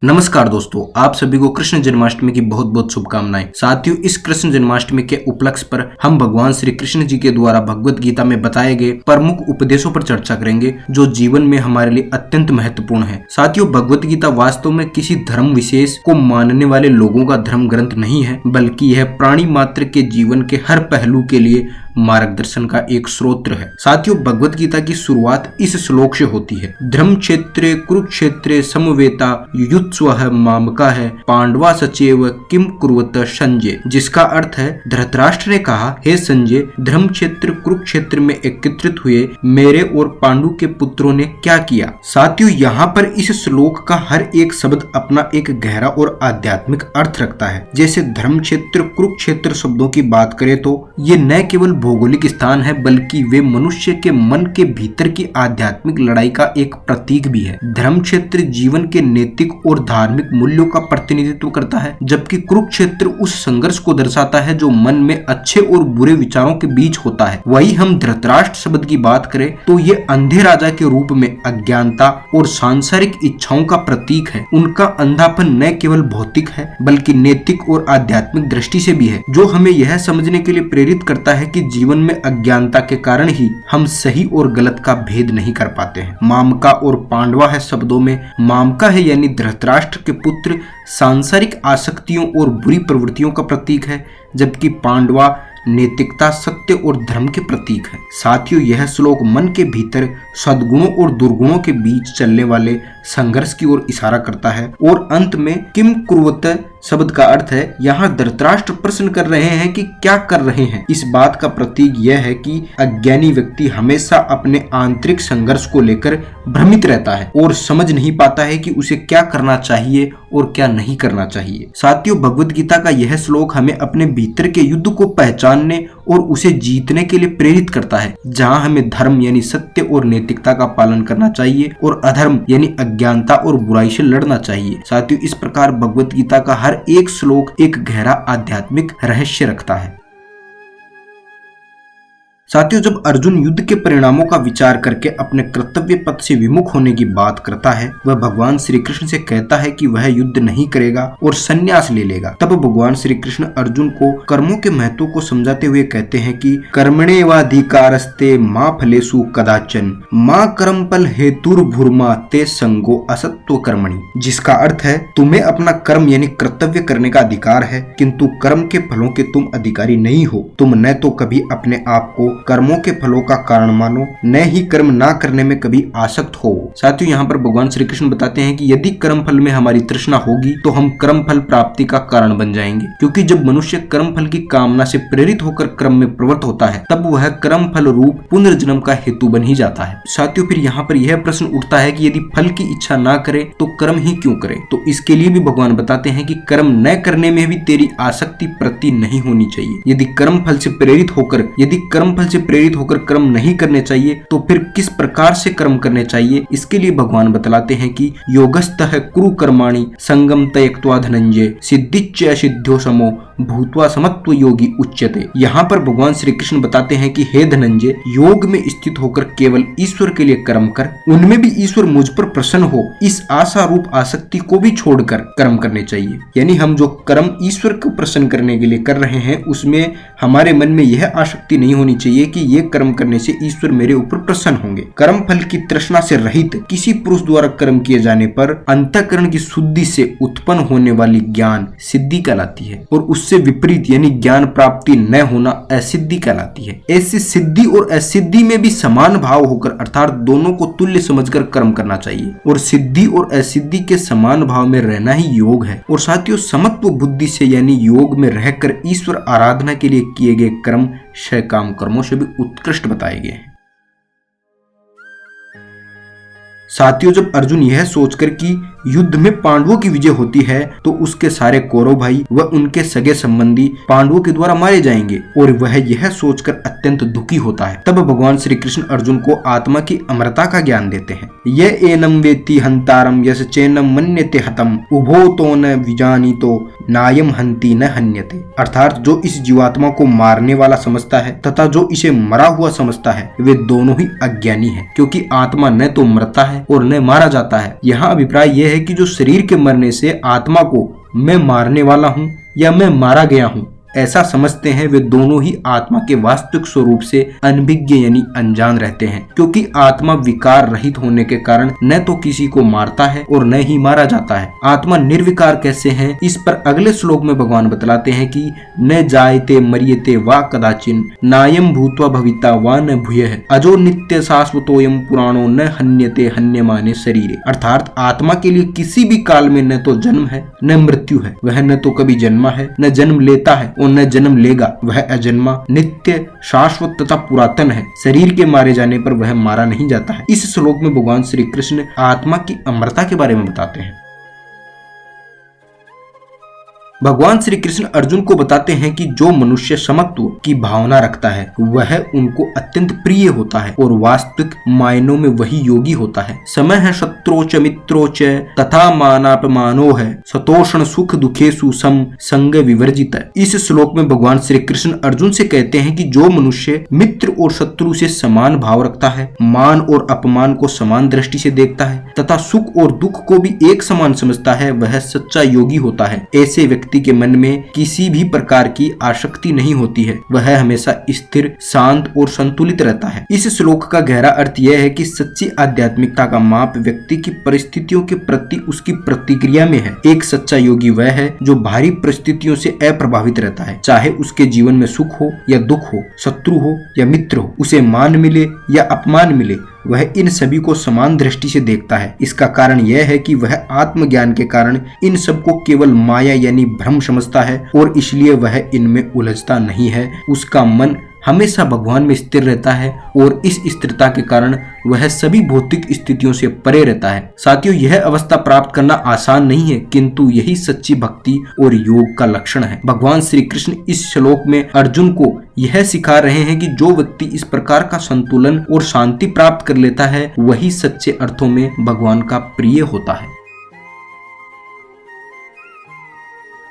नमस्कार दोस्तों, आप सभी को कृष्ण जन्माष्टमी की बहुत बहुत शुभकामनाएं। साथियों, इस कृष्ण जन्माष्टमी के उपलक्ष्य पर हम भगवान श्री कृष्ण जी के द्वारा भगवत गीता में बताए गए प्रमुख उपदेशों पर चर्चा करेंगे जो जीवन में हमारे लिए अत्यंत महत्वपूर्ण है। साथियों, भगवत गीता वास्तव में किसी धर्म विशेष को मानने वाले लोगों का धर्म ग्रंथ नहीं है, बल्कि यह प्राणी मात्र के जीवन के हर पहलू के लिए मार्गदर्शन का एक स्रोत है। साथियों, भगवत गीता की शुरुआत इस श्लोक से होती है। धर्म क्षेत्रे कुरुक्षेत्रे समवेता युयुत्सवः मामका है पांडवा सचेव किम कुर्वत संजय, जिसका अर्थ है धृतराष्ट्र ने कहा, हे संजय, धर्म क्षेत्र कुरुक्षेत्र में एकत्रित हुए मेरे और पांडु के पुत्रों ने क्या किया। साथियों, यहाँ पर इस श्लोक का हर एक शब्द अपना एक गहरा और आध्यात्मिक अर्थ रखता है। जैसे धर्म क्षेत्र कुरुक्षेत्र शब्दों की बात करें तो ये न केवल भौगोलिक स्थान है, बल्कि वे मनुष्य के मन के भीतर की आध्यात्मिक लड़ाई का एक प्रतीक भी है। धर्म क्षेत्र जीवन के नैतिक और धार्मिक मूल्यों का प्रतिनिधित्व करता है, जबकि कुरुक्षेत्र उस संघर्ष को दर्शाता है जो मन में अच्छे और बुरे विचारों के बीच होता है। वही हम धृतराष्ट्र शब्द की बात करें तो ये अंधे राजा के रूप में अज्ञानता और सांसारिक इच्छाओं का प्रतीक है। उनका अंधापन न केवल भौतिक है, बल्कि नैतिक और आध्यात्मिक दृष्टि से भी है, जो हमें यह समझने के लिए प्रेरित करता है कि जीवन में अज्ञानता के कारण ही हम सही और गलत का भेद नहीं कर पाते हैं। मामका और पांडवा है शब्दों में मामका है यानी धृतराष्ट्र के पुत्र सांसारिक आसक्तियों और बुरी प्रवृत्तियों का प्रतीक है, जबकि पांडवा नैतिकता, सत्य और धर्म के प्रतीक है। साथियों, यह श्लोक मन के भीतर सद्गुणों और दुर्गुणों के बीच चलने वाले संघर्ष की ओर इशारा करता है। और अंत में किम कुर्वत शब्द का अर्थ है, यहाँ धृतराष्ट्र प्रश्न कर रहे हैं कि क्या कर रहे हैं। इस बात का प्रतीक यह है कि अज्ञानी व्यक्ति हमेशा अपने आंतरिक संघर्ष को लेकर भ्रमित रहता है और समझ नहीं पाता है कि उसे क्या करना चाहिए और क्या नहीं करना चाहिए। साथियों, भगवत गीता का यह श्लोक हमें अपने भीतर के युद्ध को पहचानने और उसे जीतने के लिए प्रेरित करता है, जहां हमें धर्म यानी सत्य और नैतिकता का पालन करना चाहिए और अधर्म यानी अज्ञानता और बुराई से लड़ना चाहिए। साथियों, इस प्रकार भगवत गीता का हर एक श्लोक एक गहरा आध्यात्मिक रहस्य रखता है। साथियों, जब अर्जुन युद्ध के परिणामों का विचार करके अपने कर्तव्य पथ से विमुख होने की बात करता है, वह भगवान श्री कृष्ण से कहता है कि वह युद्ध नहीं करेगा और संन्यास ले लेगा। तब भगवान श्री कृष्ण अर्जुन को कर्मों के महत्व को समझाते हुए कहते हैं कि कर्मण्येवाधिकारस्ते मां फलेषु कदाचन मां कर्म फल हेतुर्भुर्मा ते संगो असत्व कर्मणि, जिसका अर्थ है तुम्हें अपना कर्म यानी कर्तव्य करने का अधिकार है, किंतु कर्म के फलों के तुम अधिकारी नहीं हो। तुम न तो कभी अपने आप को कर्मों के फलों का कारण मानो, न ही कर्म ना करने में कभी आसक्त हो। साथियों, यहाँ पर भगवान श्री कृष्ण बताते हैं कि यदि कर्म फल में हमारी तृष्णा होगी तो हम कर्म फल प्राप्ति का कारण बन जाएंगे, क्योंकि जब मनुष्य कर्म फल की कामना से प्रेरित होकर कर्म में प्रवृत्त होता है, तब वह कर्म फल रूप पुनर्जन्म का हेतु बन ही जाता है। साथियों, फिर यहाँ पर यह प्रश्न उठता है कि यदि फल की इच्छा ना करे तो कर्म ही क्यों करे। तो इसके लिए भी भगवान बताते हैं कि कर्म न करने में भी तेरी आसक्ति प्रति नहीं होनी चाहिए। यदि कर्म फल से प्रेरित होकर कर्म नहीं करने चाहिए तो फिर किस प्रकार से कर्म करने चाहिए, इसके लिए भगवान बतलाते हैं कि योगस्तः कुरु कर्माणि संगम त्यक्त्वा धनंजय सिद्धिच्च असिद्ध्यो समो भूत्वा समत्व योगी उच्यते। यहाँ पर भगवान श्री कृष्ण बताते हैं कि हे धनंजय, योग में स्थित होकर केवल ईश्वर के लिए कर्म कर, उनमें भी ईश्वर मुझ पर प्रसन्न हो, इस आशा रूप आसक्ति को भी छोड़कर कर्म करने चाहिए। यानी हम जो कर्म ईश्वर को प्रसन्न करने के लिए कर रहे हैं, उसमें हमारे मन में यह आसक्ति नहीं होनी चाहिए कि ये कर्म करने से ईश्वर मेरे ऊपर प्रसन्न होंगे। कर्म फल की तृष्णा से रहित किसी पुरुष द्वारा कर्म किए जाने पर अंतःकरण की शुद्धि से उत्पन्न होने वाली ज्ञान सिद्धि कहलाती है, और उससे विपरीत यानी ज्ञान प्राप्ति न होना असिद्धि कहलाती है। ऐसी सिद्धि और असिद्धि में भी समान भाव होकर अर्थात दोनों को तुल्य समझकर कर्म करना चाहिए, और सिद्धि और असिद्धि के समान भाव में रहना ही योग है। और साथियों, समत्व बुद्धि से यानी योग में रहकर ईश्वर आराधना के लिए किए गए कर्म काम कर्मों से भी उत्कृष्ट बताए गए हैं। साथियों, जब अर्जुन यह सोचकर कि युद्ध में पांडवों की विजय होती है तो उसके सारे कौरव भाई व उनके सगे संबंधी पांडवों के द्वारा मारे जाएंगे और वह यह सोचकर अत्यंत दुखी होता है, तब भगवान श्री कृष्ण अर्जुन को आत्मा की अमरता का ज्ञान देते हैं। ये एनम वेत्ति हंतारम यस चैनम मन्यते हतम उभो तो न विजानीतो नायम हंति न हन्यते, अर्थात जो इस जीवात्मा को मारने वाला समझता है तथा जो इसे मरा हुआ समझता है वे दोनों ही अज्ञानी हैं, क्योंकि आत्मा न तो मरता है और न मारा जाता है। यहाँ अभिप्राय यह यह है कि जो शरीर के मरने से आत्मा को मैं मारने वाला हूँ या मैं मारा गया हूँ ऐसा समझते हैं, वे दोनों ही आत्मा के वास्तविक स्वरूप से अनभिज्ञ यानी अनजान रहते हैं, क्योंकि आत्मा विकार रहित होने के कारण न तो किसी को मारता है और न ही मारा जाता है। आत्मा निर्विकार कैसे है, इस पर अगले श्लोक में भगवान बतलाते हैं कि न जायते मरियते वा कदाचिन नायम भूत्वा भविता वा न भूयः अजो नित्य शाश्वतोयम पुराणो न हन्यते हन्यमाने शरीरे। अर्थात आत्मा के लिए किसी भी काल में न तो जन्म है न मृत्यु है, वह न तो कभी जन्मा है न जन्म लेता है और न जन्म लेगा, वह अजन्मा नित्य शाश्वत तथा पुरातन है। शरीर के मारे जाने पर वह मारा नहीं जाता है। इस श्लोक में भगवान श्री कृष्ण आत्मा की अमरता के बारे में बताते हैं। भगवान श्री कृष्ण अर्जुन को बताते हैं कि जो मनुष्य समत्व की भावना रखता है वह उनको अत्यंत प्रिय होता है और वास्तविक मायनों में वही योगी होता है। समय है शत्रु च मित्रो च तथा मानापमानो है सतोषण सुख दुखेषु सम संग विवर्जित। इस श्लोक में भगवान श्री कृष्ण अर्जुन से कहते हैं कि जो मनुष्य मित्र और शत्रु से समान भाव रखता है, मान और अपमान को समान दृष्टि से देखता है तथा सुख और दुख को भी एक समान समझता है, वह सच्चा योगी होता है। ऐसे व्यक्ति के मन में किसी भी प्रकार की आसक्ति नहीं होती है, वह हमेशा स्थिर, शांत और संतुलित रहता है। इस श्लोक का गहरा अर्थ यह है कि सच्ची आध्यात्मिकता का माप व्यक्ति की परिस्थितियों के प्रति उसकी प्रतिक्रिया में है। एक सच्चा योगी वह है जो बाहरी परिस्थितियों से अप्रभावित रहता है, चाहे उसके जीवन में सुख हो या दुख हो, शत्रु हो या मित्र हो, उसे मान मिले या अपमान मिले, वह इन सभी को समान दृष्टि से देखता है। इसका कारण यह है कि वह आत्मज्ञान के कारण इन सबको केवल माया यानी भ्रम समझता है और इसलिए वह इनमें उलझता नहीं है। उसका मन हमेशा भगवान में स्थिर रहता है और इस स्थिरता के कारण वह सभी भौतिक स्थितियों से परे रहता है। साथियों, यह अवस्था प्राप्त करना आसान नहीं है, किंतु यही सच्ची भक्ति और योग का लक्षण है। भगवान श्री कृष्ण इस श्लोक में अर्जुन को यह सिखा रहे हैं कि जो व्यक्ति इस प्रकार का संतुलन और शांति प्राप्त कर लेता है वही सच्चे अर्थों में भगवान का प्रिय होता है।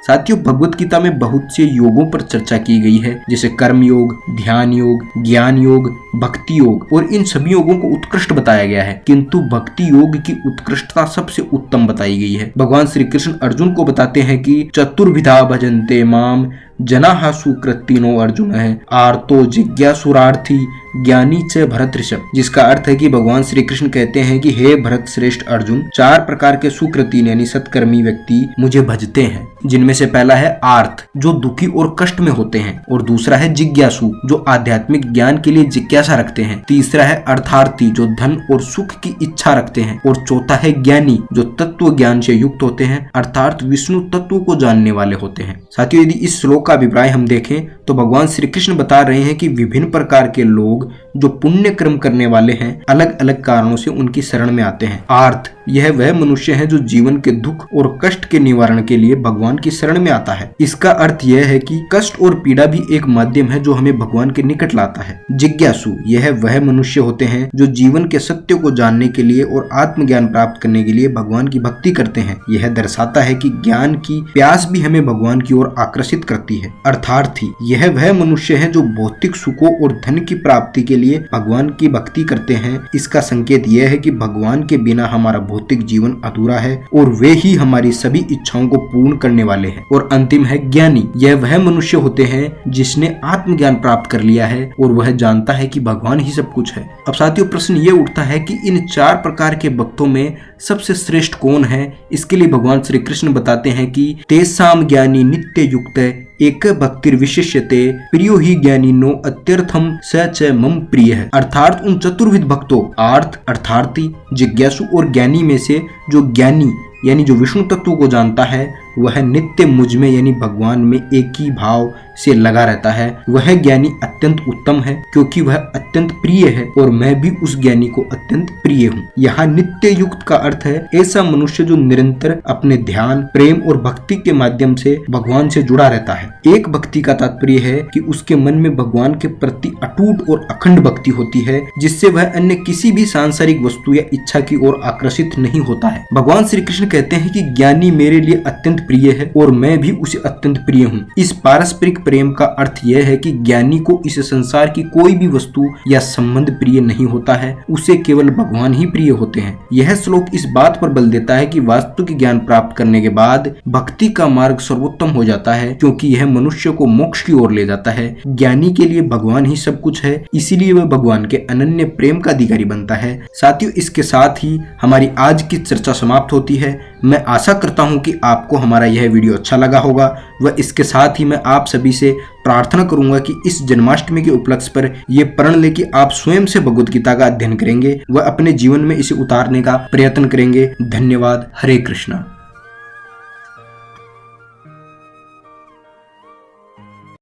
साथियों, भगवत गीता में बहुत से योगों पर चर्चा की गई है, जैसे कर्म योग, ध्यान योग, ज्ञान योग, भक्ति योग, और इन सभी योगों को उत्कृष्ट बताया गया है, किंतु भक्ति योग की उत्कृष्टता सबसे उत्तम बताई गई है। भगवान श्री कृष्ण अर्जुन को बताते हैं कि चतुर्विधा भजन्ते माम जनाः सुकृतिनो अर्जुन है आर्तो जिज्ञासुरार्थी ज्ञानी च भरत ऋषभ। जिसका अर्थ है कि भगवान श्री कृष्ण कहते हैं कि हे भरत श्रेष्ठ अर्जुन, चार प्रकार के सुकृति यानी सत्कर्मी व्यक्ति मुझे भजते हैं, जिनमें से पहला है आर्थ जो दुखी और कष्ट में होते हैं, और दूसरा है जिज्ञासु जो आध्यात्मिक ज्ञान के लिए जिज्ञासा रखते हैं, तीसरा है अर्थार्थी जो धन और सुख की इच्छा रखते हैं, और चौथा है ज्ञानी जो तत्व ज्ञान से युक्त होते हैं अर्थात विष्णु तत्व को जानने वाले होते हैं। साथियों, यदि इस श्लोक का अभिप्राय हम देखें तो भगवान श्री कृष्ण बता रहे हैं कि विभिन्न प्रकार के लोग जो पुण्य कर्म करने वाले हैं अलग अलग कारणों से उनकी शरण में आते हैं। आर्थ यह वह मनुष्य है जो जीवन के दुख और कष्ट के निवारण के लिए भगवान की शरण में आता है। इसका अर्थ यह है कि कष्ट और पीड़ा भी एक माध्यम है जो हमें भगवान के निकट लाता है। जिज्ञासु यह वह मनुष्य होते हैं जो जीवन के सत्य को जानने के लिए और आत्मज्ञान प्राप्त करने के लिए भगवान की भक्ति करते हैं। यह दर्शाता है कि ज्ञान की प्यास भी हमें भगवान की ओर आकर्षित करती है। अर्थार्थी यह वह मनुष्य है जो भौतिक सुखों और धन की प्राप्ति के लिए भगवान की भक्ति करते हैं। इसका संकेत यह है कि भगवान के बिना हमारा भौतिक जीवन अधूरा है और वे ही हमारी सभी इच्छाओं को पूर्ण करने वाले हैं। और अंतिम है ज्ञानी, यह वह मनुष्य होते हैं जिसने आत्मज्ञान प्राप्त कर लिया है और वह जानता है कि भगवान ही सब कुछ है। अब साथियों, प्रश्न ये उठता है कि इन चार प्रकार के भक्तों में सबसे श्रेष्ठ कौन है। इसके लिए भगवान श्री कृष्ण बताते हैं कि तेसाम ज्ञानी नित्य युक्त एक भक्तिर विशिष्यते प्रियो ही ज्ञानी नो अत्यर्थम स च मम प्रिय है। अर्थात उन चतुर्विध भक्तों आर्थ, अर्थार्थी, जिज्ञासु और ज्ञानी में से जो ज्ञानी यानी जो विष्णु तत्व को जानता है वह नित्य मुझ में यानी भगवान में एक ही भाव से लगा रहता है। वह ज्ञानी अत्यंत उत्तम है क्योंकि वह अत्यंत प्रिय है और मैं भी उस ज्ञानी को अत्यंत प्रिय हूँ। यहाँ नित्य युक्त का अर्थ है ऐसा मनुष्य जो निरंतर अपने ध्यान, प्रेम और भक्ति के माध्यम से भगवान से जुड़ा रहता है। एक भक्ति का तात्पर्य है कि उसके मन में भगवान के प्रति अटूट और अखंड भक्ति होती है जिससे वह अन्य किसी भी सांसारिक वस्तु या इच्छा की ओर आकर्षित नहीं होता है। भगवान श्री कृष्ण कहते हैं कि ज्ञानी मेरे लिए अत्यंत प्रिय है और मैं भी उसे अत्यंत प्रिय हूँ। इस पारस्परिक प्रेम का अर्थ यह है कि ज्ञानी को इस संसार की कोई भी वस्तु या संबंध प्रिय नहीं होता है, उसे केवल भगवान ही प्रिय होते हैं। यह श्लोक इस बात पर बल देता है कि वास्तविक ज्ञान प्राप्त करने के बाद भक्ति का मार्ग सर्वोत्तम हो जाता है, क्योंकि यह मनुष्य को मोक्ष की ओर ले जाता है। ज्ञानी के लिए भगवान ही सब कुछ है, इसीलिए वह भगवान के अनन्य प्रेम का अधिकारी बनता है। साथियों, इसके साथ ही हमारी आज की चर्चा समाप्त होती है। मैं आशा करता हूं कि आपको हमारा यह वीडियो अच्छा लगा होगा व इसके साथ ही मैं आप सभी से प्रार्थना करूंगा कि इस जन्माष्टमी के उपलक्ष्य पर यह प्रण ले कि आप स्वयं से भगवद गीता का अध्ययन करेंगे व अपने जीवन में इसे उतारने का प्रयत्न करेंगे। धन्यवाद। हरे कृष्णा।